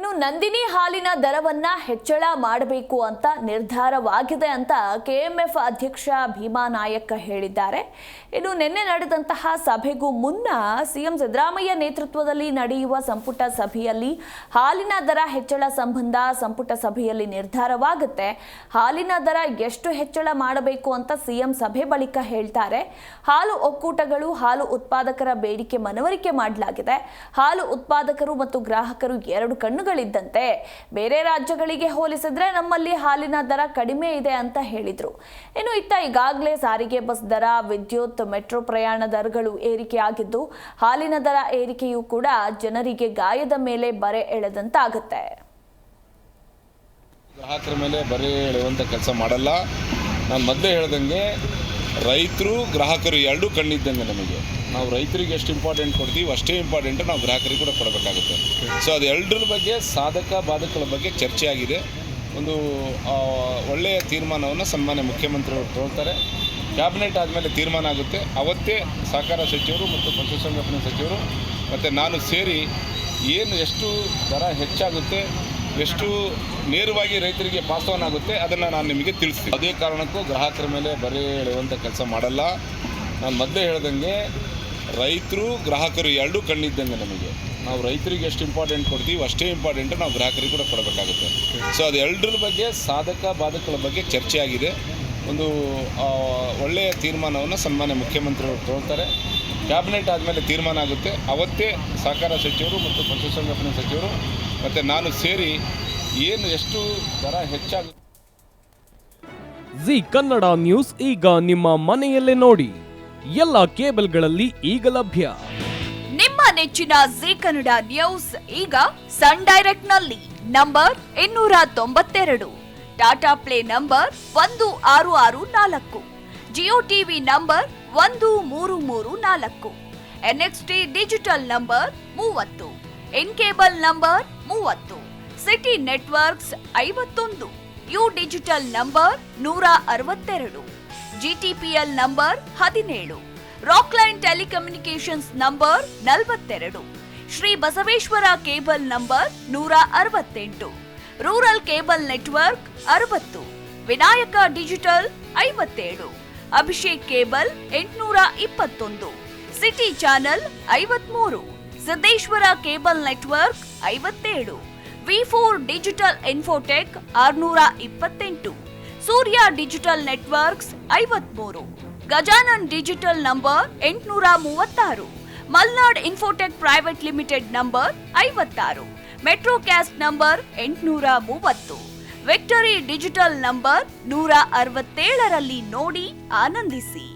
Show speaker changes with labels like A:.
A: ಇನ್ನು ನಂದಿನಿ ಹಾಲಿನ ದರವನ್ನ ಹೆಚ್ಚಳ ಮಾಡಬೇಕು ಅಂತ ನಿರ್ಧಾರವಾಗಿದೆ ಅಂತ ಕೆಎಂಎಫ್ ಅಧ್ಯಕ್ಷ ಭೀಮಾ ನಾಯಕ್ ಹೇಳಿದ್ದಾರೆ. ಇನ್ನು ನಿನ್ನೆ ನಡೆದಂತಹ ಸಭೆಗೂ ಮುನ್ನ ಸಿಎಂ ಸಿದ್ದರಾಮಯ್ಯ ನೇತೃತ್ವದಲ್ಲಿ ನಡೆಯುವ ಸಂಪುಟ ಸಭೆಯಲ್ಲಿ ಹಾಲಿನ ದರ ಹೆಚ್ಚಳ ಸಂಬಂಧ ಸಂಪುಟ ಸಭೆಯಲ್ಲಿ ನಿರ್ಧಾರವಾಗುತ್ತೆ. ಹಾಲಿನ ದರ ಎಷ್ಟು ಹೆಚ್ಚಳ ಮಾಡಬೇಕು ಅಂತ ಸಿಎಂ ಸಭೆ ಬಳಿಕ ಹೇಳ್ತಾರೆ. ಹಾಲು ಒಕ್ಕೂಟಗಳು ಹಾಲು ಉತ್ಪಾದಕರ ಬೇಡಿಕೆ ಮನವರಿಕೆ ಮಾಡಲಾಗಿದೆ. ಹಾಲು ಉತ್ಪಾದಕರು ಮತ್ತು ಗ್ರಾಹಕರು ಎರಡು ಕಣ್ಣುಗಳಿದ್ದಂತೆ. ಬೇರೆ ರಾಜ್ಯಗಳಿಗೆ ಹೋಲಿಸಿದ್ರೆ ನಮ್ಮಲ್ಲಿ ಹಾಲಿನ ದರ ಕಡಿಮೆ ಇದೆ ಅಂತ ಹೇಳಿದ್ರು. ಇನ್ನು ಇತ್ತ ಈಗಾಗಲೇ ಸಾರಿಗೆ ಬಸ್ ದರ, ವಿದ್ಯುತ್, ಮೆಟ್ರೋ ಪ್ರಯಾಣ ದರಗಳು ಏರಿಕೆಯಾಗಿದ್ದು ಹಾಲಿನ ದರ ಏರಿಕೆಯೂ ಕೂಡ ಜನರಿಗೆ ಗಾಯದ ಮೇಲೆ ಬರೆ ಎಳೆದಂತಾಗುತ್ತೆ.
B: ಗ್ರಾಹಕರ ಮೇಲೆ ಬರೆ ಎಳೆಯುವಂಥ ಕೆಲಸ ಮಾಡಲ್ಲ. ನಾನು ಮೊದಲೇ ಹೇಳ್ದಂಗೆ ರೈತರು ಗ್ರಾಹಕರು ಎರಡೂ ಕಣ್ಣಿದ್ದಂಗೆ. ನಮಗೆ ನಾವು ರೈತರಿಗೆ ಎಷ್ಟು ಇಂಪಾರ್ಟೆಂಟ್ ಕೊಡ್ತೀವಿ ಅಷ್ಟೇ ಇಂಪಾರ್ಟೆಂಟ್ ನಾವು ಗ್ರಾಹಕರಿಗೆ ಕೂಡ ಕೊಡಬೇಕಾಗುತ್ತೆ. ಸೊ ಅದು ಎರಡರ ಬಗ್ಗೆ ಸಾಧಕ ಬಾಧಕಗಳ ಬಗ್ಗೆ ಚರ್ಚೆ ಆಗಿದೆ. ಒಂದು ಒಳ್ಳೆಯ ತೀರ್ಮಾನವನ್ನು ಸನ್ಮಾನ್ಯ ಮುಖ್ಯಮಂತ್ರಿಯವರು ತಗೊಳ್ತಾರೆ. ಕ್ಯಾಬಿನೆಟ್ ಆದಮೇಲೆ ತೀರ್ಮಾನ ಆಗುತ್ತೆ. ಅವತ್ತೇ ಸಹಕಾರ ಸಚಿವರು ಮತ್ತು ಪಶುಸಂಗೋಪನಾ ಸಚಿವರು ಮತ್ತು ನಾನು ಸೇರಿ ಎಷ್ಟು ದರ ಹೆಚ್ಚಾಗುತ್ತೆ, ಎಷ್ಟು ನೇರವಾಗಿ ರೈತರಿಗೆ ಪಾಸ್ ಆನ್ ಆಗುತ್ತೆ ಅದನ್ನು ನಾನು ನಿಮಗೆ ತಿಳಿಸ್ತೀನಿ. ಅದೇ ಕಾರಣಕ್ಕೂ ಗ್ರಾಹಕರ ಮೇಲೆ ಬರೆ ಎಳೆಯುವಂಥ ಕೆಲಸ ಮಾಡಲ್ಲ. ನಾನು ಮೊದಲೇ ಹೇಳ್ದಂಗೆ ರೈತರು ಗ್ರಾಹಕರು ಎರಡೂ ಕಣ್ಣಿದ್ದಂಗೆ. ನಮಗೆ ನಾವು ರೈತರಿಗೆ ಎಷ್ಟು ಇಂಪಾರ್ಟೆಂಟ್ ಕೊಡ್ತೀವಿ ಅಷ್ಟೇ ಇಂಪಾರ್ಟೆಂಟ್ ನಾವು ಗ್ರಾಹಕರಿಗೆ ಕೂಡ ಕೊಡಬೇಕಾಗುತ್ತೆ. ಸೊ ಅದು ಎರಡರ ಬಗ್ಗೆ ಸಾಧಕ ಬಾಧಕಗಳ ಬಗ್ಗೆ ಚರ್ಚೆ ಆಗಿದೆ. ಒಂದು ಒಳ್ಳೆಯ ತೀರ್ಮಾನವನ್ನು ಸನ್ಮಾನ್ಯ ಮುಖ್ಯಮಂತ್ರಿಯವರು ತಗೊಳ್ತಾರೆ. ಕ್ಯಾಬಿನೆಟ್ ಆದಮೇಲೆ ತೀರ್ಮಾನ ಆಗುತ್ತೆ. ಅವತ್ತೇ ಸಹಕಾರ ಸಚಿವರು ಮತ್ತು ಪಶುಸಂಗೋಪನಾ ಸಚಿವರು ಮತ್ತು ನಾನು ಸೇರಿ ಎಷ್ಟು ದರ ಹೆಚ್ಚಾಗುತ್ತೆ.
C: ಜಿ ಕನ್ನಡ ನ್ಯೂಸ್ ಈಗ ನಿಮ್ಮ ಮನೆಯಲ್ಲೇ ನೋಡಿ. ಎಲ್ಲ ಕೇಬಲ್ಗಳಲ್ಲಿ ಈಗ ಲಭ್ಯ.
D: ನಿಮ್ಮ ನೆಚ್ಚಿನ ಜಿ ಕನ್ನಡ ನ್ಯೂಸ್ ಈಗ ಸನ್ ಡೈರೆಕ್ಟ್ ನಲ್ಲಿ number 292, Tata play number 1664, Jio TV number 1334, NXT digital number 30, in cable number 30, city networks 51, U digital number 162, GTPL number 17, Rockline telecommunications number 42, Shri Basaveshwara cable number 168, rural cable network 60, Vinayaka digital 57, Abhishek cable 821, city channel 53, Siddeshwara cable network 57, ವಿ4 digital infotech 628, Surya digital networks 53, Gajanan digital number 836, Malnad infotech private limited number 56, Metrocast number 830, victory digital number 167ರಲ್ಲಿ ನೋಡಿ ಆನಂದಿಸಿ.